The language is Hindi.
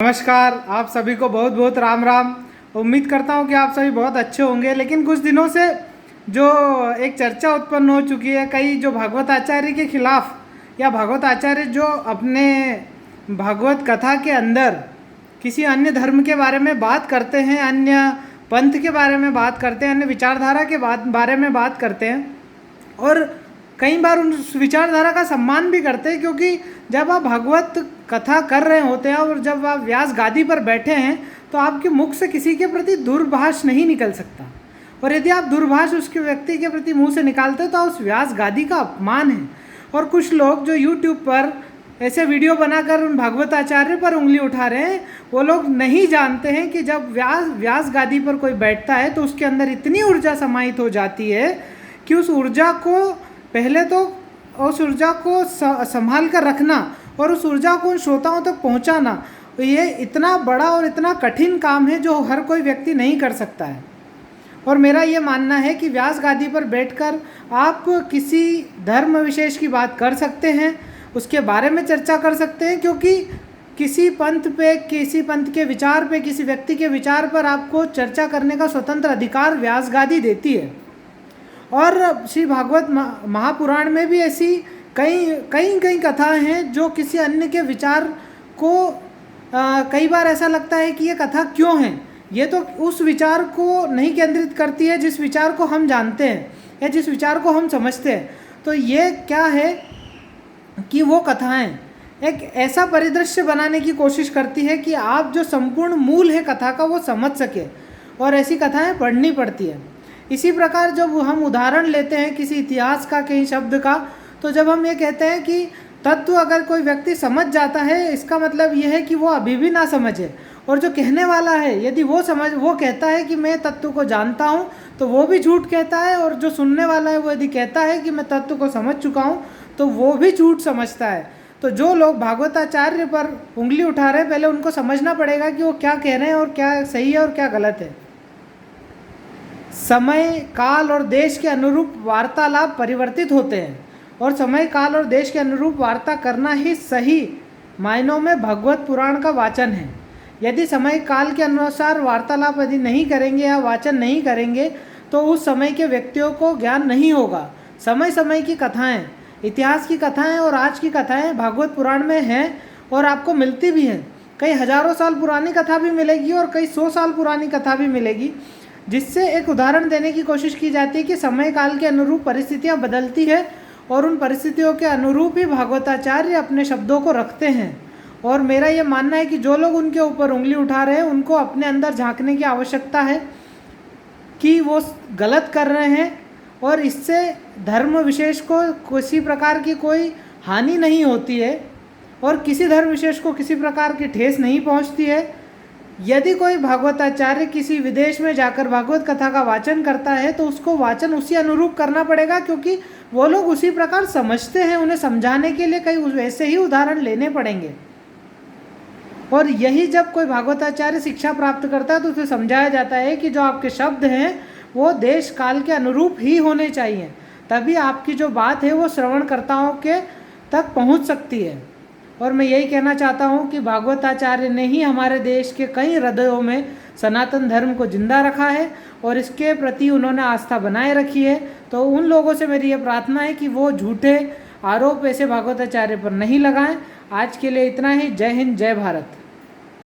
नमस्कार, आप सभी को बहुत बहुत राम राम। उम्मीद करता हूँ कि आप सभी बहुत अच्छे होंगे। लेकिन कुछ दिनों से जो एक चर्चा उत्पन्न हो चुकी है, कई जो भागवत आचार्य के खिलाफ या भागवत आचार्य जो अपने भागवत कथा के अंदर किसी अन्य धर्म के बारे में बात करते हैं, अन्य पंथ के बारे में बात करते हैं, अन्य विचारधारा के बारे में बात करते हैं और कई बार उस विचारधारा का सम्मान भी करते हैं, क्योंकि जब आप भागवत कथा कर रहे होते हैं और जब आप व्यास गादी पर बैठे हैं तो आपके मुख से किसी के प्रति दूरभाष नहीं निकल सकता। और यदि आप दूरभाष उसके व्यक्ति के प्रति मुंह से निकालते हैं तो उस व्यास गादी का अपमान है। और कुछ लोग जो यूट्यूब पर ऐसे वीडियो बनाकर उन भागवत आचार्य पर उंगली उठा रहे हैं, वो लोग नहीं जानते हैं कि जब व्यास गादी पर कोई बैठता है तो उसके अंदर इतनी ऊर्जा समाहित हो जाती है कि उस ऊर्जा को पहले तो उस ऊर्जा को संभाल कर रखना और उस ऊर्जा को उन श्रोताओं तक पहुंचाना, ये इतना बड़ा और इतना कठिन काम है जो हर कोई व्यक्ति नहीं कर सकता है। और मेरा ये मानना है कि व्यास गादी पर बैठकर आप किसी धर्म विशेष की बात कर सकते हैं, उसके बारे में चर्चा कर सकते हैं, क्योंकि किसी पंथ पे, किसी पंथ के विचार पे, किसी व्यक्ति के विचार पर आपको चर्चा करने का स्वतंत्र अधिकार व्यास गादी देती है। और श्री भागवत महापुराण में भी ऐसी कई कथाएं हैं जो किसी अन्य के विचार को कई बार ऐसा लगता है कि ये कथा क्यों है, ये तो उस विचार को नहीं केंद्रित करती है जिस विचार को हम जानते हैं या जिस विचार को हम समझते हैं। तो ये क्या है कि वो कथाएं एक ऐसा परिदृश्य बनाने की कोशिश करती है कि आप जो संपूर्ण मूल है कथा का वो समझ सके, और ऐसी कथाएं पढ़नी पड़ती है। इसी प्रकार जब हम उदाहरण लेते हैं किसी इतिहास का, कहीं शब्द का, तो जब हम ये कहते हैं कि तत्व अगर कोई व्यक्ति समझ जाता है, इसका मतलब ये है कि वो अभी भी ना समझे। और जो कहने वाला है यदि वो कहता है कि मैं तत्व को जानता हूँ, तो वो भी झूठ कहता है। और जो सुनने वाला है वो यदि कहता है कि मैं तत्व को समझ चुका हूँ, तो वो भी झूठ समझता है। तो जो लोग भागवताचार्य पर उंगली उठा रहे हैं, पहले उनको समझना पड़ेगा कि वो क्या कह रहे हैं और क्या सही है और क्या गलत है। समय, काल और देश के अनुरूप वार्तालाप परिवर्तित होते हैं, और समय, काल और देश के अनुरूप वार्ता करना ही सही मायनों में भगवत पुराण का वाचन है। यदि समय काल के अनुसार वार्तालाप यदि नहीं करेंगे या वाचन नहीं करेंगे तो उस समय के व्यक्तियों को ज्ञान नहीं होगा। समय समय की कथाएं, इतिहास की कथाएं और आज की कथाएं भागवत पुराण में हैं और आपको मिलती भी हैं। कई हजारों साल पुरानी कथा भी मिलेगी और कई 100 साल पुरानी कथा भी मिलेगी, जिससे एक उदाहरण देने की कोशिश की जाती है कि समय काल के अनुरूप परिस्थितियां बदलती है और उन परिस्थितियों के अनुरूप ही भागवताचार्य अपने शब्दों को रखते हैं। और मेरा ये मानना है कि जो लोग उनके ऊपर उंगली उठा रहे हैं उनको अपने अंदर झांकने की आवश्यकता है कि वो गलत कर रहे हैं, और इससे धर्म विशेष को किसी प्रकार की कोई हानि नहीं होती है और किसी धर्म विशेष को किसी प्रकार की ठेस नहीं पहुंचती है। यदि कोई भागवताचार्य किसी विदेश में जाकर भागवत कथा का वाचन करता है तो उसको वाचन उसी अनुरूप करना पड़ेगा, क्योंकि वो लोग उसी प्रकार समझते हैं। उन्हें समझाने के लिए कई वैसे ही उदाहरण लेने पड़ेंगे। और यही जब कोई भागवताचार्य शिक्षा प्राप्त करता है तो उसे समझाया जाता है कि जो आपके शब्द हैं वो देश काल के अनुरूप ही होने चाहिए, तभी आपकी जो बात है वो श्रवणकर्ताओं के तक पहुंच सकती है। और मैं यही कहना चाहता हूँ कि भागवताचार्य ने ही हमारे देश के कई हृदयों में सनातन धर्म को जिंदा रखा है और इसके प्रति उन्होंने आस्था बनाए रखी है। तो उन लोगों से मेरी ये प्रार्थना है कि वो झूठे आरोप ऐसे भागवताचार्य पर नहीं लगाएं। आज के लिए इतना ही। जय हिंद, जय भारत।